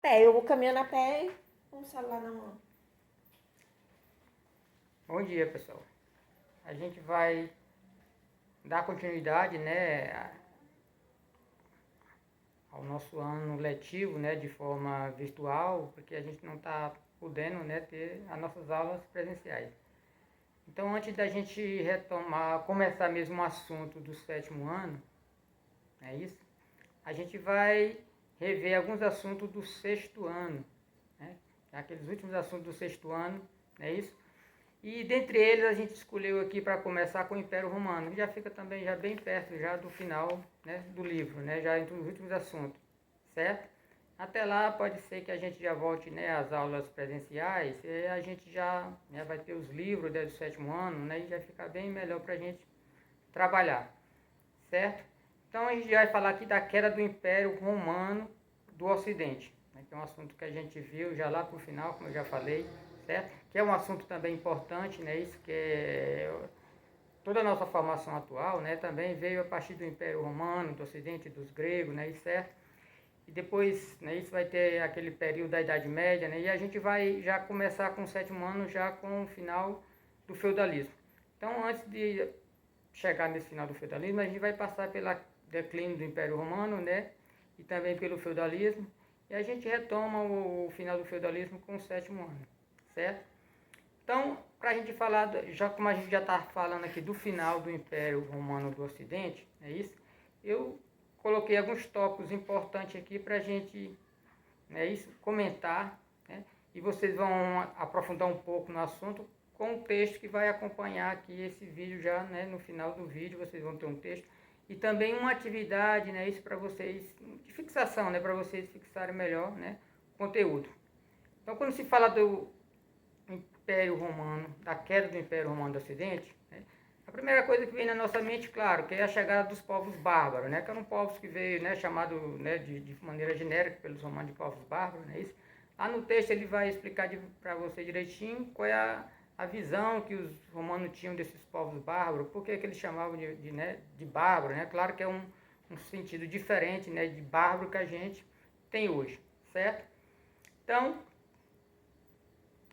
Eu vou caminhando a pé com o celular na mão. Bom dia, pessoal. A gente vai dar continuidade, né, ao nosso ano letivo, né, de forma virtual, porque a gente não está podendo, né, ter as nossas aulas presenciais. Então, antes da gente começar mesmo o assunto do sétimo ano, é isso? A gente vai rever alguns assuntos do sexto ano, né? Aqueles últimos assuntos do sexto ano, é isso? E dentre eles a gente escolheu aqui para começar com o Império Romano, que já fica também já bem perto já do final, né, do livro, né, já entre os últimos assuntos, certo? Até lá pode ser que a gente já volte, né, às aulas presenciais e a gente já, né, vai ter os livros, né, do sétimo ano, né, e já fica bem melhor para a gente trabalhar, certo? Então a gente vai falar aqui da queda do Império Romano do Ocidente, né, que é um assunto que a gente viu já lá para o final, como eu já falei, certo? Que é um assunto também importante, né? Isso que é toda a nossa formação atual, né? Também veio a partir do Império Romano, do Ocidente, dos gregos, né? Certo? E depois, né? Isso vai ter aquele período da Idade Média, né? E a gente vai já começar com o sétimo ano, já com o final do feudalismo. Então, antes de chegar nesse final do feudalismo, a gente vai passar pelo declínio do Império Romano, né? E também pelo feudalismo. E a gente retoma o final do feudalismo com o sétimo ano, certo? Então, para a gente falar, já como a gente já está falando aqui do final do Império Romano do Ocidente, é isso? Eu coloquei alguns tópicos importantes aqui para a gente, é isso, comentar, né? E vocês vão aprofundar um pouco no assunto com o texto que vai acompanhar aqui esse vídeo já, né? No final do vídeo vocês vão ter um texto e também uma atividade, né? Isso para vocês, de fixação, né? Para vocês fixarem melhor, né? O conteúdo. Então, quando se fala do Império Romano, da queda do Império Romano do Ocidente, né, a primeira coisa que vem na nossa mente, claro, que é a chegada dos povos bárbaros, né, que eram povos que veio, né, chamado, né, de maneira genérica pelos romanos de povos bárbaros, né, isso. Lá no texto ele vai explicar para você direitinho qual é a visão que os romanos tinham desses povos bárbaros, por que eles chamavam de bárbaro, né, claro que é um sentido diferente, né, de bárbaro que a gente tem hoje, certo? Então,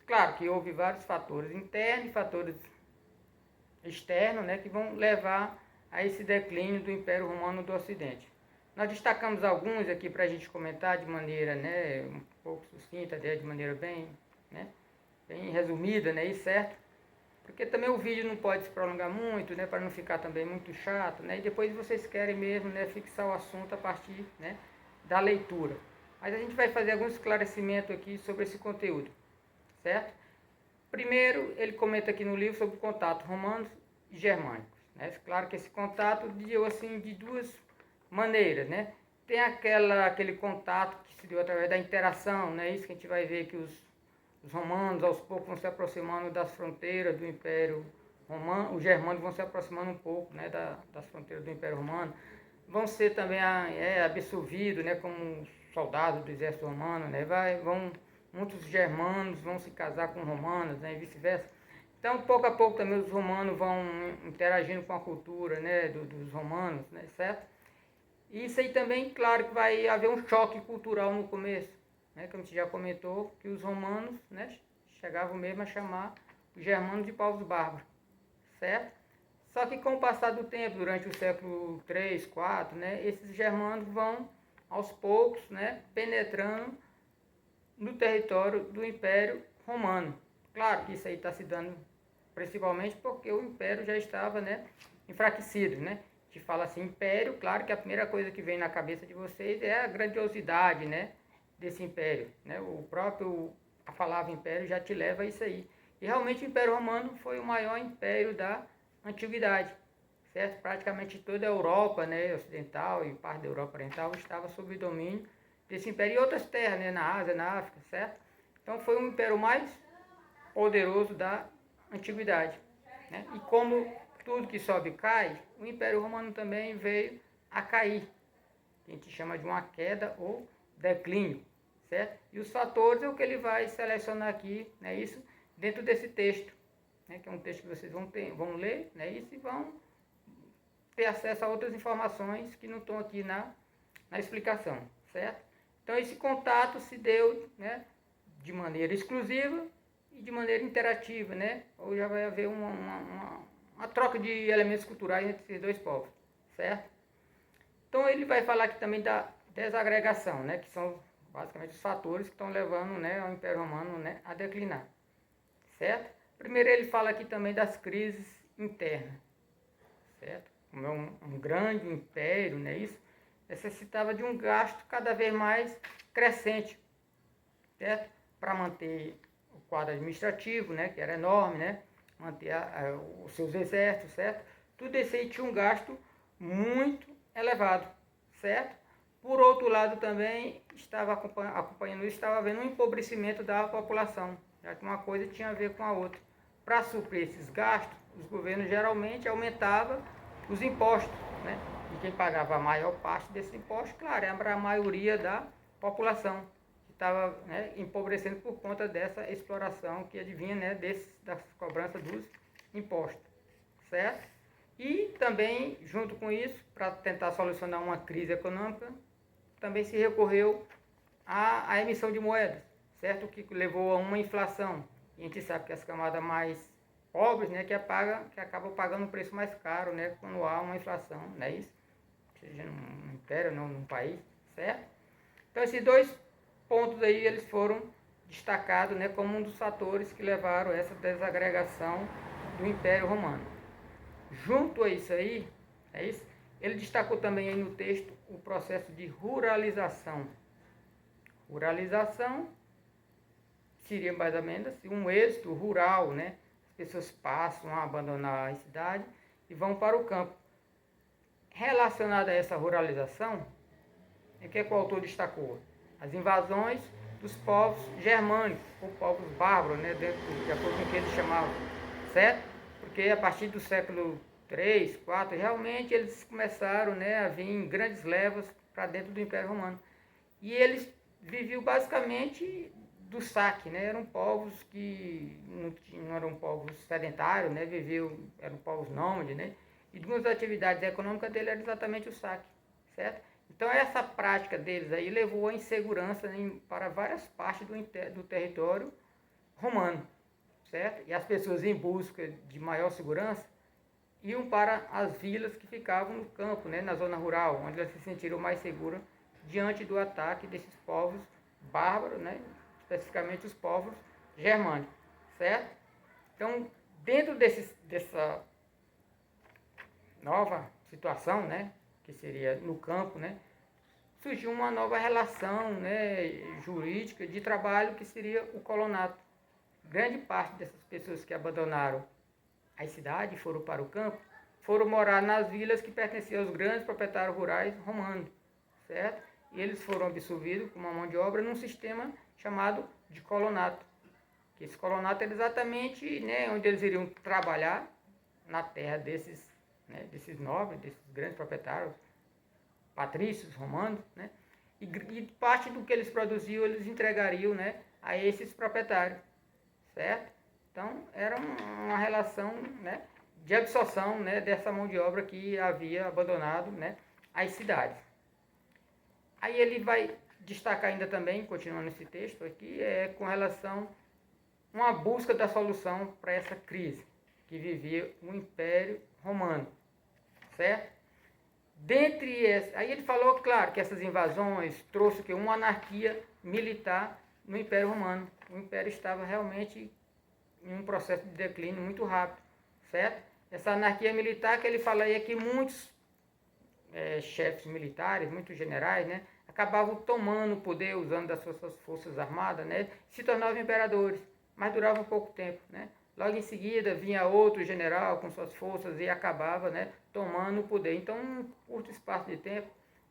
claro que houve vários fatores internos e fatores externos, né, que vão levar a esse declínio do Império Romano do Ocidente. Nós destacamos alguns aqui para a gente comentar de maneira, né, um pouco sucinta, de maneira bem, né, bem resumida, né, e certo? Porque também o vídeo não pode se prolongar muito, né, para não ficar também muito chato, né, e depois vocês querem mesmo, né, fixar o assunto a partir, né, da leitura. Mas a gente vai fazer alguns esclarecimentos aqui sobre esse conteúdo, certo? Primeiro, ele comenta aqui no livro sobre o contato romanos e germânicos, né? Claro que esse contato deu assim de duas maneiras, né? Tem aquele contato que se deu através da interação, né? Isso que a gente vai ver que os romanos aos poucos vão se aproximando das fronteiras do Império Romano, os germânicos vão se aproximando um pouco, né, das fronteiras do Império Romano, vão ser também absorvidos, né, como soldados do exército romano, né? Vão muitos germanos vão se casar com romanos, né, e vice-versa. Então, pouco a pouco também os romanos vão interagindo com a cultura, né, dos romanos, né, certo? E isso aí também, claro que vai haver um choque cultural no começo, né, como a gente já comentou, que os romanos, né, chegavam mesmo a chamar os germanos de povos bárbaros, certo? Só que com o passar do tempo, durante o século 3, 4, né, esses germanos vão aos poucos, né, penetrando no território do Império Romano. Claro que isso aí está se dando principalmente porque o Império já estava, né, enfraquecido, né? A gente fala assim, Império, claro que a primeira coisa que vem na cabeça de vocês é a grandiosidade, né, desse Império, né? A palavra Império já te leva a isso aí. E realmente o Império Romano foi o maior império da antiguidade, certo? Praticamente toda a Europa, né, ocidental e parte da Europa oriental estava sob o domínio desse império e outras terras, né, na Ásia, na África, certo? Então foi o império mais poderoso da antiguidade, né? E como tudo que sobe cai, o Império Romano também veio a cair, que a gente chama de uma queda ou declínio, certo? E os fatores é o que ele vai selecionar aqui, né, isso dentro desse texto, né, que é um texto que vocês vão ler, né, isso, e vão ter acesso a outras informações que não estão aqui na explicação, certo? Então esse contato se deu, né, de maneira exclusiva e de maneira interativa, né? Ou já vai haver uma troca de elementos culturais entre esses dois povos, certo? Então ele vai falar aqui também da desagregação, né, que são basicamente os fatores que estão levando, né, ao Império Romano, né, a declinar, certo? Primeiro ele fala aqui também das crises internas, certo? Como é um grande império, né, isso necessitava de um gasto cada vez mais crescente, certo? Para manter o quadro administrativo, né, que era enorme, né, manter os seus exércitos, certo? Tudo isso aí tinha um gasto muito elevado, certo? Por outro lado também, estava acompanhando isso, estava havendo um empobrecimento da população, já que uma coisa tinha a ver com a outra. Para suprir esses gastos, os governos geralmente aumentavam os impostos, né? E quem pagava a maior parte desses impostos, claro, era a maioria da população, que estava, né, empobrecendo por conta dessa exploração que advinha, né, da cobrança dos impostos, certo? E também, junto com isso, para tentar solucionar uma crise econômica, também se recorreu à emissão de moedas, certo? Que levou a uma inflação. E a gente sabe que as camadas mais pobres, né, que acabam pagando um preço mais caro, né, quando há uma inflação, não é isso? Seja num império, não num país, certo? Então esses dois pontos aí, eles foram destacados, né, como um dos fatores que levaram a essa desagregação do Império Romano. Junto a isso aí, é isso? Ele destacou também aí no texto o processo de ruralização. Ruralização seria mais ou menos assim, um êxito rural, né? As pessoas passam a abandonar a cidade e vão para o campo. Relacionado a essa ruralização, é que o autor destacou as invasões dos povos germânicos, ou povos bárbaros, né? De acordo com o que eles chamavam, certo? Porque a partir do século 3, 4, realmente eles começaram, né, a vir em grandes levas para dentro do Império Romano. E eles viviam basicamente do saque, né? Eram povos que não eram povos sedentários, né? Eram povos nômades, né? E uma das atividades econômicas dele era exatamente o saque, certo? Então essa prática deles aí levou à insegurança para várias partes do território romano, certo? E as pessoas em busca de maior segurança iam para as vilas que ficavam no campo, né, na zona rural, onde elas se sentiram mais seguras diante do ataque desses povos bárbaros, né, especificamente os povos germânicos, certo? Então, dentro dessa nova situação, né, que seria no campo, né, surgiu uma nova relação, né, jurídica de trabalho que seria o colonato. Grande parte dessas pessoas que abandonaram as cidades, foram para o campo, foram morar nas vilas que pertenciam aos grandes proprietários rurais romanos, certo? E eles foram absorvidos com uma mão de obra num sistema chamado de colonato. Que esse colonato era exatamente, né, onde eles iriam trabalhar na terra desses, né, desses nobres, desses grandes proprietários, patrícios romanos, né? E parte do que eles produziam eles entregariam, né, a esses proprietários, certo? Então, era uma relação, né, de absorção, né, dessa mão de obra que havia abandonado, né, as cidades. Aí ele vai destacar ainda também, continuando esse texto aqui, com relação a uma busca da solução para essa crise que vivia o Império Romano, certo? Aí ele falou, claro, que essas invasões trouxe que uma anarquia militar no Império Romano. O Império estava realmente em um processo de declínio muito rápido, certo? Essa anarquia militar que ele fala aí é que muitos chefes militares, muitos generais, né, acabavam tomando o poder, usando das suas forças armadas, né, se tornavam imperadores, mas durava pouco tempo, né? Logo em seguida vinha outro general com suas forças e acabava, né, tomando o poder. Então, em um curto espaço de tempo,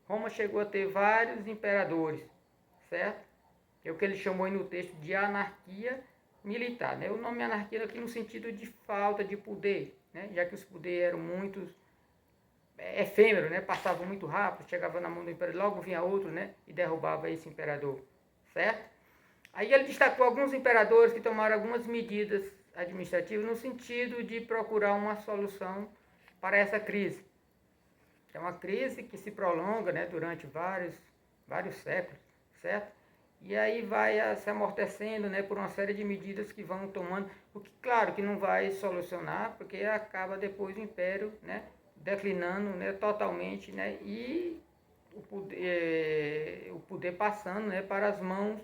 Roma chegou a ter vários imperadores, certo? É o que ele chamou aí no texto de anarquia militar, né? O nome anarquia aqui no sentido de falta de poder, né? Já que os poderes eram muito efêmeros, né? Passavam muito rápido, chegava na mão do imperador, logo vinha outro, né? E derrubava esse imperador, certo? Aí ele destacou alguns imperadores que tomaram algumas medidas administrativas no sentido de procurar uma solução para essa crise. É uma crise que se prolonga, né, durante vários séculos, certo? E aí vai se amortecendo, né, por uma série de medidas que vão tomando, o que, claro, que não vai solucionar, porque acaba depois o Império, né, declinando, né, totalmente, né, e o poder passando, né, para as mãos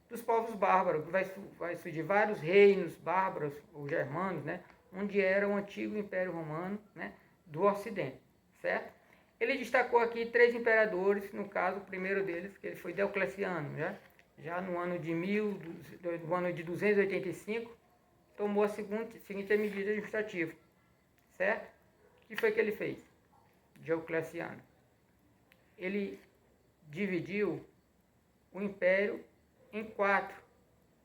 dos povos bárbaros, que vai surgir vários reinos bárbaros, ou germanos, né, onde era o antigo Império Romano, né, do Ocidente, certo? Ele destacou aqui 3 imperadores, no caso, o primeiro deles, que ele foi Diocleciano, né? Já no ano de 285, tomou a seguinte medida administrativa, certo? O que foi que ele fez? Diocleciano. Ele dividiu o império em 4.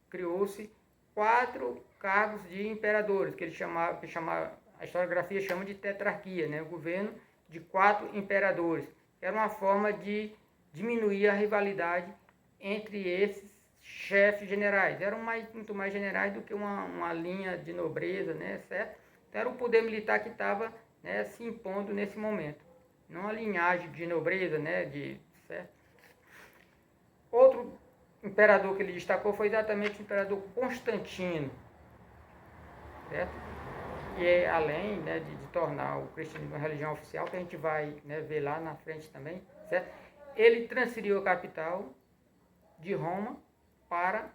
Criou-se 4 cargos de imperadores, que a historiografia chama de tetrarquia, né? O governo de 4 imperadores. Era uma forma de diminuir a rivalidade entre esses chefes generais. Eram muito mais generais do que uma linha de nobreza, né, certo? Então era o poder militar que estava, né, se impondo nesse momento. Não a linhagem de nobreza, né, certo? Outro imperador que ele destacou foi exatamente o imperador Constantino, certo? Que é, além, né, de tornar o cristianismo uma religião oficial, que a gente vai, né, ver lá na frente também, certo? Ele transferiu a capital de Roma para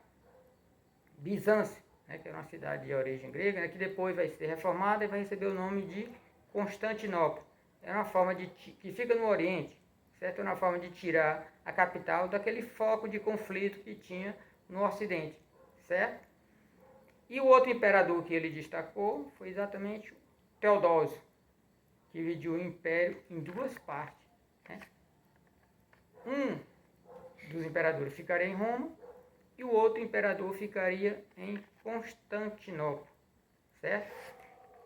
Bizâncio, né, que era uma cidade de origem grega, né, que depois vai ser reformada e vai receber o nome de Constantinopla. É uma forma que fica no Oriente, certo? É uma forma de tirar a capital daquele foco de conflito que tinha no Ocidente, certo? E o outro imperador que ele destacou foi exatamente Teodósio, que dividiu o império em 2 partes, né? Um dos imperadores ficaria em Roma e o outro imperador ficaria em Constantinopla, certo?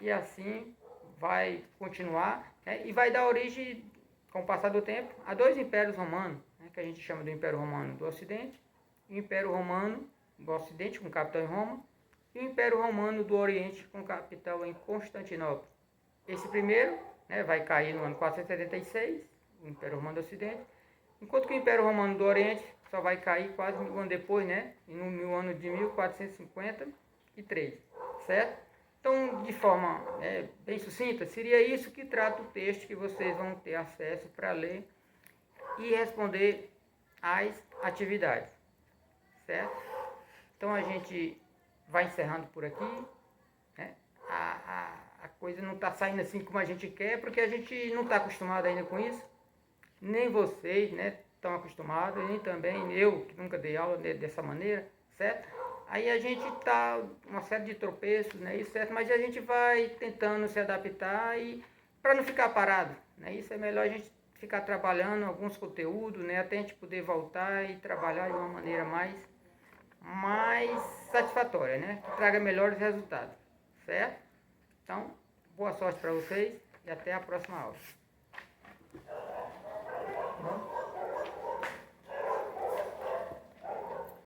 E assim vai continuar, né? E vai dar origem, com o passar do tempo, a 2 impérios romanos, né? Que a gente chama do Império Romano do Ocidente, e o Império Romano do Ocidente, com capital em Roma, e o Império Romano do Oriente, com capital em Constantinopla. Esse primeiro, né, vai cair no ano 476, o Império Romano do Ocidente, enquanto que o Império Romano do Oriente só vai cair quase 1000 anos depois, né, no ano de 1453, certo? Então, de forma, né, bem sucinta, seria isso que trata o texto que vocês vão ter acesso para ler e responder às atividades, certo? Então, a gente vai encerrando por aqui, né? A coisa não está saindo assim como a gente quer, porque a gente não está acostumado ainda com isso, nem vocês, né, estão acostumados, nem também eu, que nunca dei aula dessa maneira, certo? Aí a gente está uma série de tropeços, né, isso, certo? Mas a gente vai tentando se adaptar e para não ficar parado, né? Isso é melhor a gente ficar trabalhando alguns conteúdos, né, até a gente poder voltar e trabalhar de uma maneira mais satisfatória, né? Que traga melhores resultados, certo? Então, boa sorte para vocês e até a próxima aula.